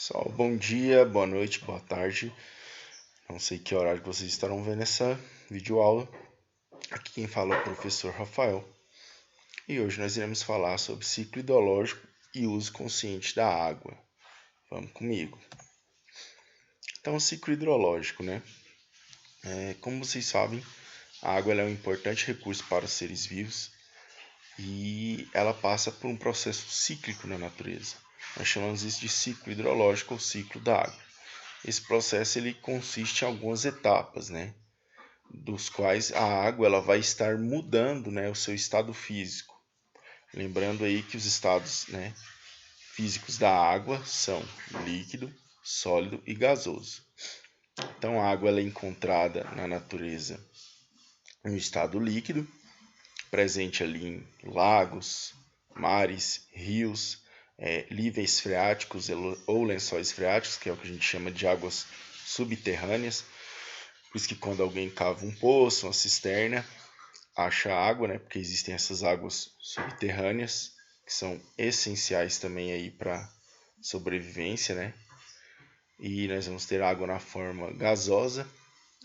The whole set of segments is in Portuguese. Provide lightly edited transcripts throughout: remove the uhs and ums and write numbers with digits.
Pessoal, bom dia, boa noite, boa tarde. Não sei que horário que vocês estarão vendo essa videoaula. Aqui quem fala é o professor Rafael. E hoje nós iremos falar sobre ciclo hidrológico e uso consciente da água. Vamos comigo. Então, o ciclo hidrológico, né? Como vocês sabem, a água é um importante recurso para os seres vivos e ela passa por um processo cíclico na natureza. Nós chamamos isso de ciclo hidrológico ou ciclo da água. Esse processo ele consiste em algumas etapas, né? Dos quais a água ela vai estar mudando, né, o seu estado físico. Lembrando aí que os estados, né, físicos da água são líquido, sólido e gasoso. Então a água ela é encontrada na natureza em estado líquido, presente ali em lagos, mares, rios, níveis freáticos ou lençóis freáticos, que é o que a gente chama de águas subterrâneas. Por isso que quando alguém cava um poço, uma cisterna, acha água, né? Porque existem essas águas subterrâneas que são essenciais também aí para sobrevivência, né? E nós vamos ter água na forma gasosa,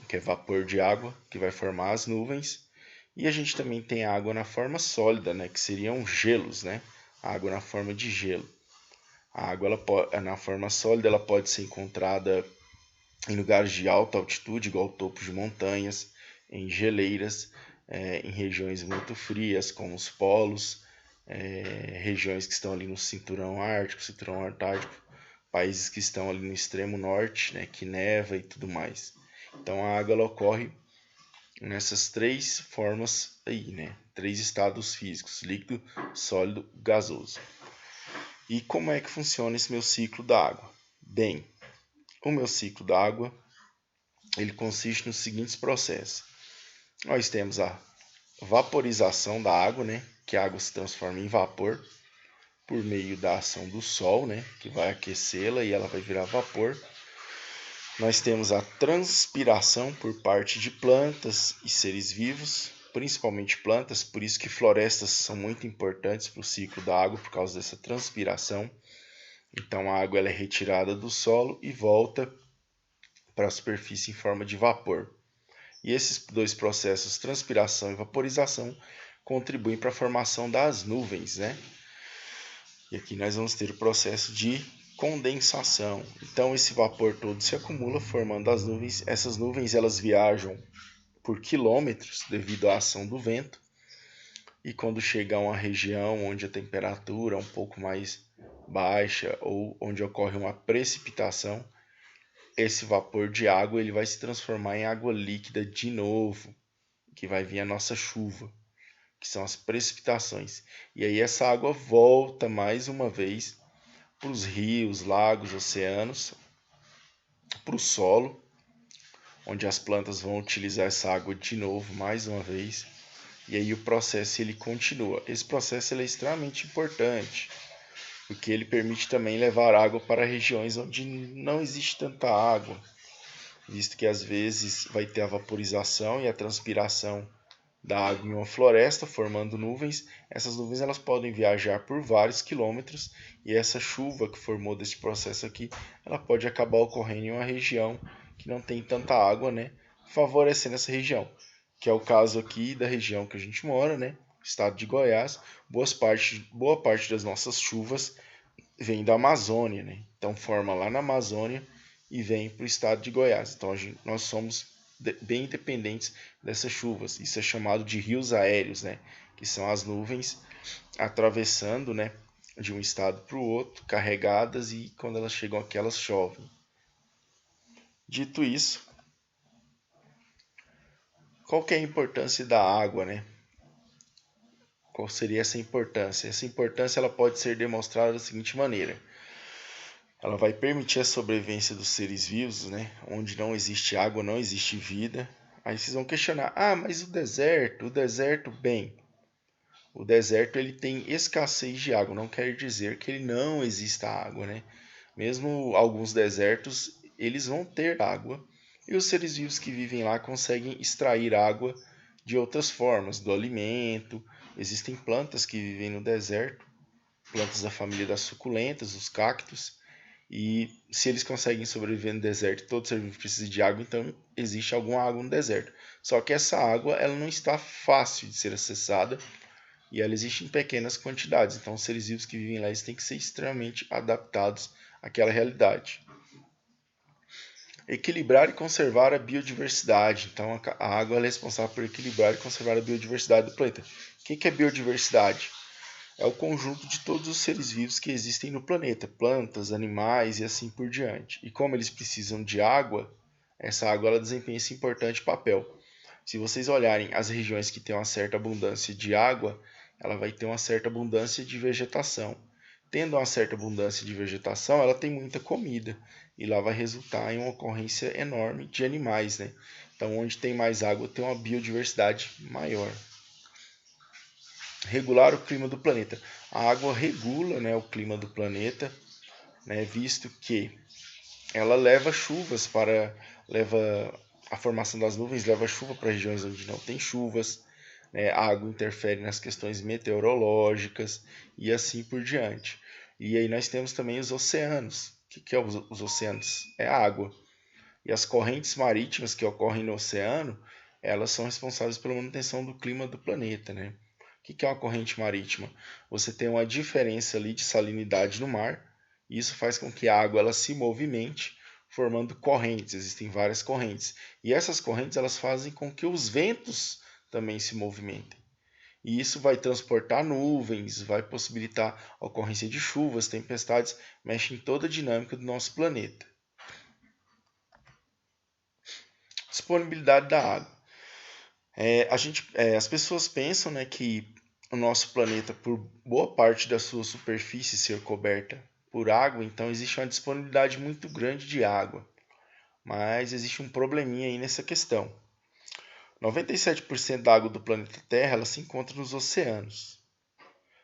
que é vapor de água, que vai formar as nuvens. E a gente também tem água na forma sólida, né? Que seriam gelos, né? Água na forma de gelo. A água na forma sólida ela pode ser encontrada em lugares de alta altitude, igual topos de montanhas, em geleiras, em regiões muito frias, como os polos, regiões que estão ali no cinturão ártico, cinturão antártico, países que estão ali no extremo norte, né, que neva e tudo mais. Então a água ela ocorre nessas três formas aí, né? Três estados físicos: líquido, sólido, gasoso. E como é que funciona esse meu ciclo da água? Bem, o meu ciclo da água ele consiste nos seguintes processos. Nós temos a vaporização da água, né, que a água se transforma em vapor por meio da ação do sol, né, que vai aquecê-la e ela vai virar vapor. Nós temos a transpiração por parte de plantas e seres vivos, principalmente plantas, por isso que florestas são muito importantes para o ciclo da água, por causa dessa transpiração. Então a água ela é retirada do solo e volta para a superfície em forma de vapor. E esses dois processos, transpiração e vaporização, contribuem para a formação das nuvens, né? E aqui nós vamos ter o processo de condensação. Então esse vapor todo se acumula formando as nuvens. Essas nuvens elas viajam por quilômetros devido à ação do vento. E quando chega a uma região onde a temperatura é um pouco mais baixa ou onde ocorre uma precipitação, esse vapor de água ele vai se transformar em água líquida de novo, que vai vir a nossa chuva, que são as precipitações. E aí essa água volta mais uma vez para os rios, lagos, oceanos, para o solo, onde as plantas vão utilizar essa água de novo mais uma vez. E aí o processo ele continua. Esse processo ele é extremamente importante, porque ele permite também levar água para regiões onde não existe tanta água, visto que às vezes vai ter a vaporização e a transpiração da água em uma floresta, formando nuvens. Essas nuvens elas podem viajar por vários quilômetros e essa chuva que formou desse processo aqui, ela pode acabar ocorrendo em uma região que não tem tanta água, né, favorecendo essa região, que é o caso aqui da região que a gente mora, né, estado de Goiás. Boa parte das nossas chuvas vem da Amazônia, né? Então forma lá na Amazônia e vem para o estado de Goiás. Então nós somos bem dependentes dessas chuvas. Isso é chamado de rios aéreos, né? Que são as nuvens atravessando, né, de um estado para o outro, carregadas, e quando elas chegam aqui elas chovem. Dito isso, qual que é a importância da água, né? Qual seria essa importância? Essa importância ela pode ser demonstrada da seguinte maneira: ela vai permitir a sobrevivência dos seres vivos, né? Onde não existe água, não existe vida. Aí vocês vão questionar: ah, mas o deserto, bem, o deserto ele tem escassez de água, não quer dizer que ele não exista água, né? Mesmo alguns desertos, eles vão ter água e os seres vivos que vivem lá conseguem extrair água de outras formas, do alimento. Existem plantas que vivem no deserto, plantas da família das suculentas, os cactos, E se eles conseguem sobreviver no deserto, todo ser vivo precisa de água, então existe alguma água no deserto. Só que essa água ela não está fácil de ser acessada e ela existe em pequenas quantidades. Então os seres vivos que vivem lá eles têm que ser extremamente adaptados àquela realidade. Equilibrar e conservar a biodiversidade. Então a água é responsável por equilibrar e conservar a biodiversidade do planeta. O que é biodiversidade? É o conjunto de todos os seres vivos que existem no planeta, plantas, animais e assim por diante. E como eles precisam de água, essa água ela desempenha esse importante papel. Se vocês olharem as regiões que têm uma certa abundância de água, ela vai ter uma certa abundância de vegetação. Tendo uma certa abundância de vegetação, ela tem muita comida e lá vai resultar em uma ocorrência enorme de animais, né? Então, onde tem mais água, tem uma biodiversidade maior. Regular o clima do planeta. A água regula, né, o clima do planeta, né, visto que ela leva chuvas leva a formação das nuvens leva chuva para regiões onde não tem chuvas, né, a água interfere nas questões meteorológicas e assim por diante. E aí nós temos também os oceanos. O que é os oceanos? É a água. E as correntes marítimas que ocorrem no oceano, elas são responsáveis pela manutenção do clima do planeta, né? O que é uma corrente marítima? Você tem uma diferença ali de salinidade no mar, e isso faz com que a água ela se movimente, formando correntes. Existem várias correntes. E essas correntes elas fazem com que os ventos também se movimentem. E isso vai transportar nuvens, vai possibilitar a ocorrência de chuvas, tempestades, mexe em toda a dinâmica do nosso planeta. Disponibilidade da água. As pessoas pensam, né, que o nosso planeta, por boa parte da sua superfície ser coberta por água, então existe uma disponibilidade muito grande de água. Mas existe um probleminha aí nessa questão. 97% da água do planeta Terra ela se encontra nos oceanos.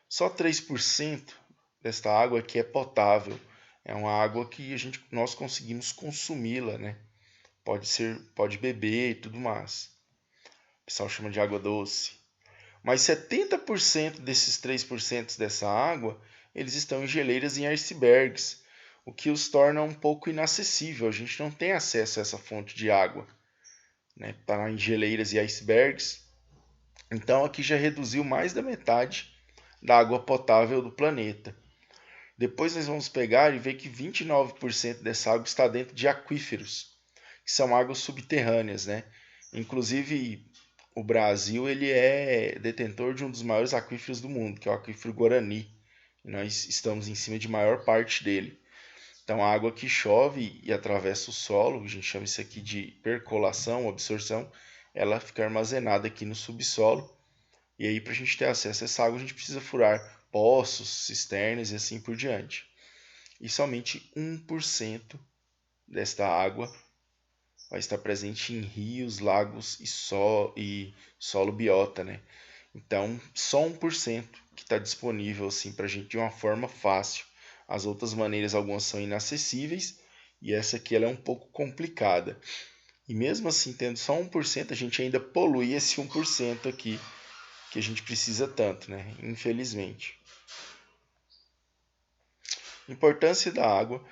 Só 3% desta água aqui é potável. É uma água que nós conseguimos consumi-la, né? Pode beber e tudo mais. O pessoal chama de água doce. Mas 70% desses 3% dessa água, eles estão em geleiras e em icebergs, o que os torna um pouco inacessível. A gente não tem acesso a essa fonte de água, né? Está em geleiras e icebergs. Então aqui já reduziu mais da metade da água potável do planeta. Depois nós vamos pegar e ver que 29% dessa água está dentro de aquíferos, que são águas subterrâneas, né? Inclusive, o Brasil ele é detentor de um dos maiores aquíferos do mundo, que é o aquífero Guarani. E nós estamos em cima de maior parte dele. Então, a água que chove e atravessa o solo, a gente chama isso aqui de percolação, absorção, ela fica armazenada aqui no subsolo. E aí, para a gente ter acesso a essa água, a gente precisa furar poços, cisternas e assim por diante. E somente 1% desta água vai estar presente em rios, lagos e solo biota, né? Então, só 1% que está disponível assim, para a gente de uma forma fácil. As outras maneiras, algumas são inacessíveis e essa aqui ela é um pouco complicada. E mesmo assim, tendo só 1%, a gente ainda polui esse 1% aqui, que a gente precisa tanto, né? Infelizmente. Importância da água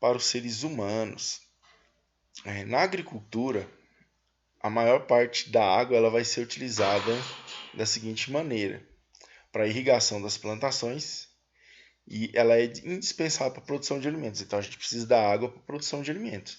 para os seres humanos. Na agricultura, a maior parte da água ela vai ser utilizada da seguinte maneira: para irrigação das plantações, e ela é indispensável para a produção de alimentos. Então a gente precisa da água para a produção de alimentos,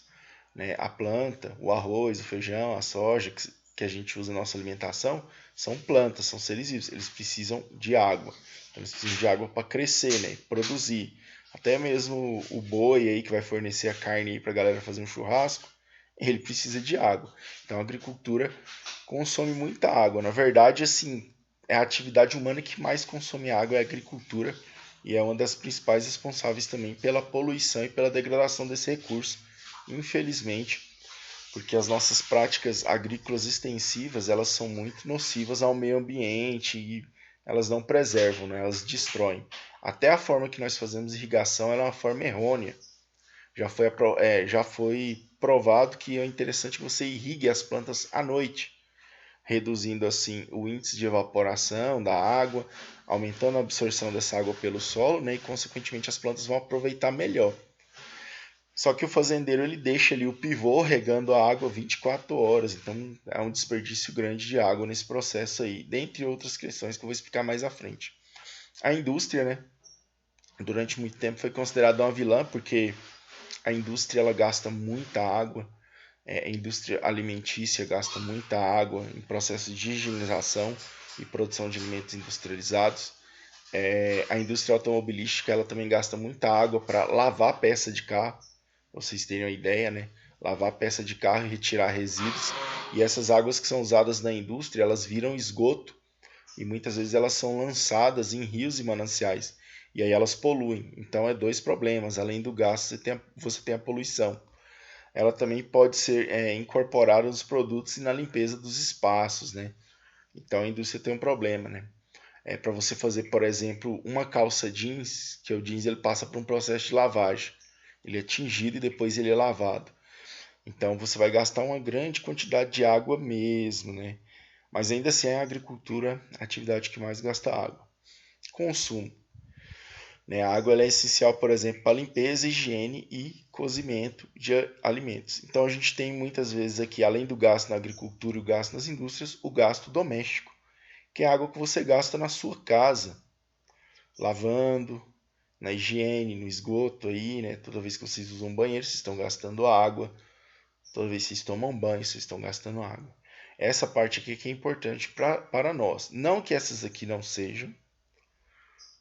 né? A planta, o arroz, o feijão, a soja que a gente usa na nossa alimentação são plantas, são seres vivos. Eles precisam de água. Então, eles precisam de água para crescer, né? Produzir. Até mesmo o boi aí que vai fornecer a carne para a galera fazer um churrasco, ele precisa de água. Então a agricultura consome muita água. Na verdade, assim, é a atividade humana que mais consome água é a agricultura e é uma das principais responsáveis também pela poluição e pela degradação desse recurso, infelizmente, porque as nossas práticas agrícolas extensivas elas são muito nocivas ao meio ambiente e elas não preservam, né? Elas destroem. Até a forma que nós fazemos irrigação ela é uma forma errônea. Já foi provado que é interessante que você irrigue as plantas à noite, reduzindo assim o índice de evaporação da água, aumentando a absorção dessa água pelo solo, né? E consequentemente as plantas vão aproveitar melhor. Só que o fazendeiro ele deixa ali o pivô regando a água 24 horas, então é um desperdício grande de água nesse processo aí, dentre outras questões que eu vou explicar mais à frente. A indústria, né, durante muito tempo foi considerada uma vilã porque a indústria ela gasta muita água, a indústria alimentícia gasta muita água em processos de higienização e produção de alimentos industrializados. A indústria automobilística ela também gasta muita água para lavar peça de carro, pra vocês terem uma ideia, né? Lavar peça de carro e retirar resíduos. E essas águas que são usadas na indústria, elas viram esgoto e muitas vezes elas são lançadas em rios e mananciais. E aí elas poluem. Então é dois problemas. Além do gasto, você tem a poluição. Ela também pode ser incorporada nos produtos e na limpeza dos espaços, né? Então a indústria tem um problema, né? Para você fazer, por exemplo, uma calça jeans, que o jeans ele passa por um processo de lavagem. Ele é tingido e depois ele é lavado. Então você vai gastar uma grande quantidade de água mesmo, né? Mas ainda assim é a agricultura a atividade que mais gasta água. Consumo. Né? A água é essencial, por exemplo, para limpeza, higiene e cozimento de alimentos. Então a gente tem muitas vezes aqui, além do gasto na agricultura e o gasto nas indústrias, o gasto doméstico, que é a água que você gasta na sua casa, lavando, na higiene, no esgoto aí, né? Toda vez que vocês usam banheiro, vocês estão gastando água. Toda vez que vocês tomam banho, vocês estão gastando água. Essa parte aqui que é importante para nós. Não que essas aqui não sejam,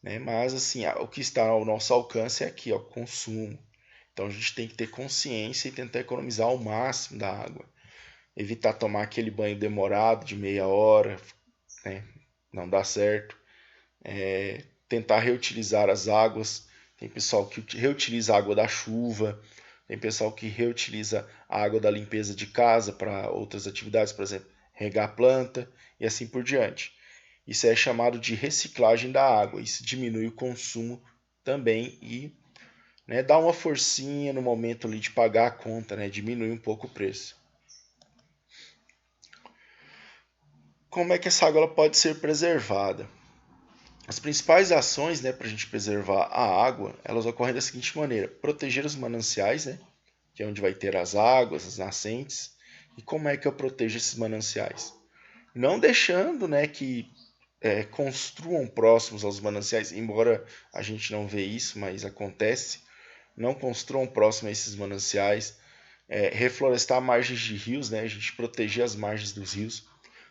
né? Mas assim, o que está ao nosso alcance é aqui, ó, consumo. Então a gente tem que ter consciência e tentar economizar ao máximo da água. Evitar tomar aquele banho demorado de meia hora, né? Não dá certo. Tentar reutilizar as águas. Tem pessoal que reutiliza a água da chuva, tem pessoal que reutiliza a água da limpeza de casa para outras atividades, por exemplo, regar a planta e assim por diante. Isso é chamado de reciclagem da água. Isso diminui o consumo também e, né, dá uma forcinha no momento ali de pagar a conta, né, diminui um pouco o preço. Como é que essa água ela pode ser preservada? As principais ações, né, para a gente preservar a água, elas ocorrem da seguinte maneira: proteger os mananciais, né, que é onde vai ter as águas, as nascentes. E como é que eu protejo esses mananciais? Não deixando, né, que construam próximos aos mananciais, embora a gente não vê isso, mas acontece. Não construam próximo a esses mananciais. Reflorestar margens de rios, né, a gente proteger as margens dos rios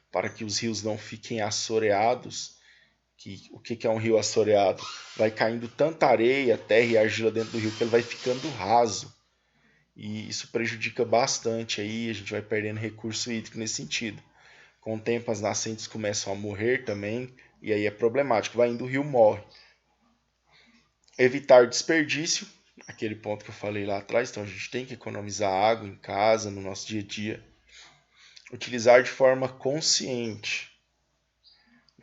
para que os rios não fiquem assoreados. O que é um rio assoreado? Vai caindo tanta areia, terra e argila dentro do rio que ele vai ficando raso. E isso prejudica bastante aí, a gente vai perdendo recurso hídrico nesse sentido. Com o tempo as nascentes começam a morrer também, e aí é problemático, vai indo o rio morre. Evitar desperdício, aquele ponto que eu falei lá atrás, então a gente tem que economizar água em casa, no nosso dia a dia. Utilizar de forma consciente.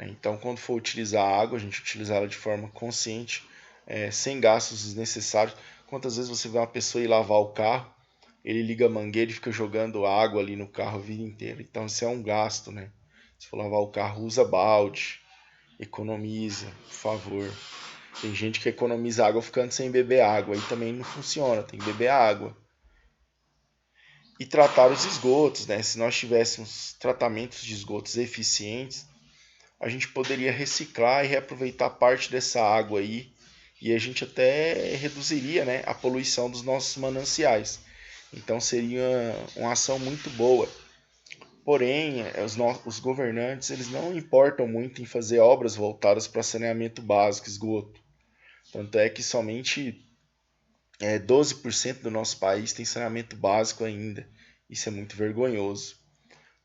Então, quando for utilizar a água, a gente utilizar ela de forma consciente, sem gastos desnecessários. Quantas vezes você vê uma pessoa ir lavar o carro, ele liga a mangueira e fica jogando água ali no carro a vida inteira. Então, isso é um gasto, né? Se for lavar o carro, usa balde, economiza, por favor. Tem gente que economiza água ficando sem beber água, aí também não funciona, tem que beber água. E tratar os esgotos, né? Se nós tivéssemos tratamentos de esgotos eficientes, a gente poderia reciclar e reaproveitar parte dessa água aí e a gente até reduziria, né, a poluição dos nossos mananciais. Então seria uma ação muito boa. Porém, os governantes eles não importam muito em fazer obras voltadas para saneamento básico, esgoto. Tanto é que somente 12% do nosso país tem saneamento básico ainda. Isso é muito vergonhoso.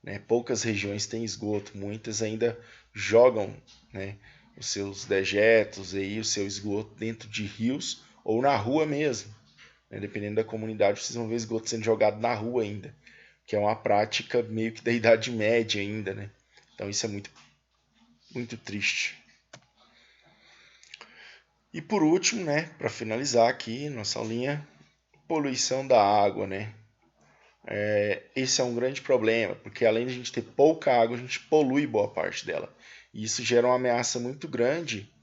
Né? Poucas regiões têm esgoto, muitas ainda jogam, né, os seus dejetos, aí, o seu esgoto dentro de rios ou na rua mesmo. Né? Dependendo da comunidade, vocês vão ver esgoto sendo jogado na rua ainda, que é uma prática meio que da Idade Média ainda. Né? Então isso é muito, muito triste. E por último, né, para finalizar aqui nossa aulinha, poluição da água, né? Esse é um grande problema, porque além de a gente ter pouca água, a gente polui boa parte dela. E isso gera uma ameaça muito grande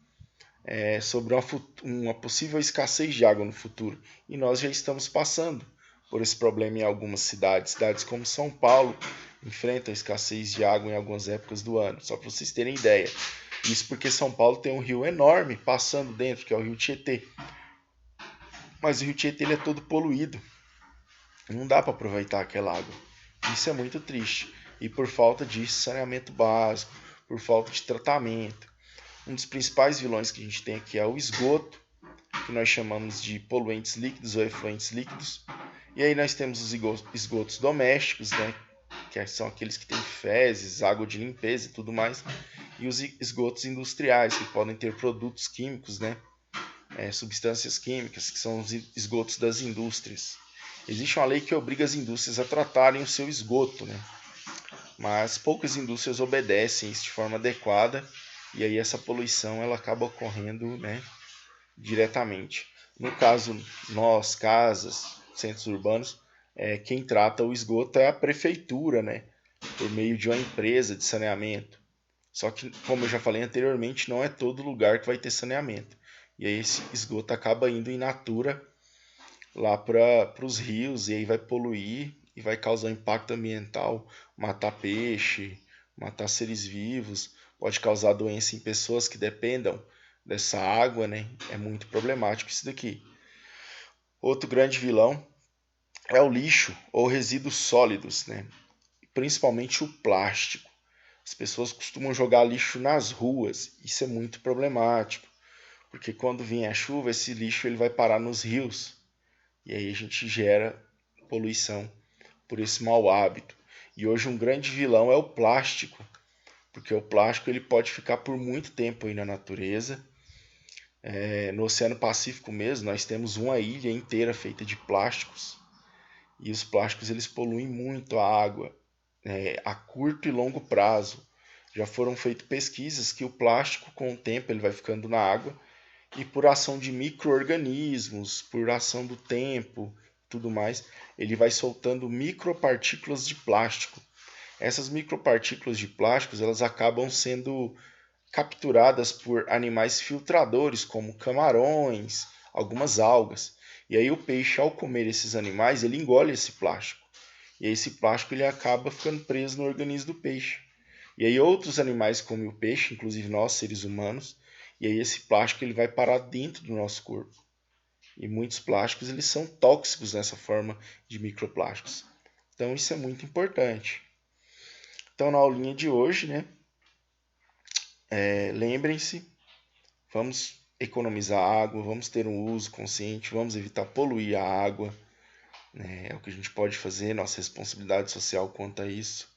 sobre uma possível escassez de água no futuro. E nós já estamos passando por esse problema em algumas cidades. Cidades como São Paulo enfrentam escassez de água em algumas épocas do ano. Só para vocês terem ideia. Isso porque São Paulo tem um rio enorme passando dentro, que é o Rio Tietê. Mas o Rio Tietê ele é todo poluído. Não dá para aproveitar aquela água. Isso é muito triste. E por falta de saneamento básico, por falta de tratamento. Um dos principais vilões que a gente tem aqui é o esgoto, que nós chamamos de poluentes líquidos ou efluentes líquidos. E aí nós temos os esgotos domésticos, né, que são aqueles que têm fezes, água de limpeza e tudo mais. E os esgotos industriais, que podem ter produtos químicos, né, substâncias químicas, que são os esgotos das indústrias. Existe uma lei que obriga as indústrias a tratarem o seu esgoto, né? Mas poucas indústrias obedecem isso de forma adequada e aí essa poluição ela acaba ocorrendo, né, diretamente. No caso, nós, casas, centros urbanos, quem trata o esgoto é a prefeitura, né, por meio de uma empresa de saneamento. Só que, como eu já falei anteriormente, não é todo lugar que vai ter saneamento. E aí esse esgoto acaba indo in natura lá para os rios e aí vai poluir e vai causar impacto ambiental, matar peixe, matar seres vivos, pode causar doença em pessoas que dependam dessa água, né? É muito problemático isso daqui. Outro grande vilão é o lixo ou resíduos sólidos, né? Principalmente o plástico. As pessoas costumam jogar lixo nas ruas, isso é muito problemático, porque quando vem a chuva, esse lixo ele vai parar nos rios e aí a gente gera poluição por esse mau hábito. E hoje um grande vilão é o plástico, porque o plástico ele pode ficar por muito tempo aí na natureza. No Oceano Pacífico mesmo, nós temos uma ilha inteira feita de plásticos, e os plásticos eles poluem muito a água, a curto e longo prazo. Já foram feitas pesquisas que o plástico, com o tempo, ele vai ficando na água, e por ação de micro-organismos, por ação do tempo, tudo mais, ele vai soltando micropartículas de plástico. Essas micropartículas de plásticos, elas acabam sendo capturadas por animais filtradores, como camarões, algumas algas. E aí o peixe, ao comer esses animais, ele engole esse plástico. E aí esse plástico ele acaba ficando preso no organismo do peixe. E aí outros animais comem o peixe, inclusive nós, seres humanos, e aí esse plástico ele vai parar dentro do nosso corpo. E muitos plásticos eles são tóxicos nessa forma de microplásticos. Então isso é muito importante. Então na aulinha de hoje, né, lembrem-se, vamos economizar água, vamos ter um uso consciente, vamos evitar poluir a água, né, é o que a gente pode fazer, nossa responsabilidade social quanto a isso.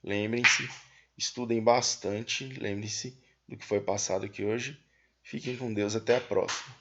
Lembrem-se, estudem bastante, lembrem-se do que foi passado aqui hoje. Fiquem com Deus, até a próxima.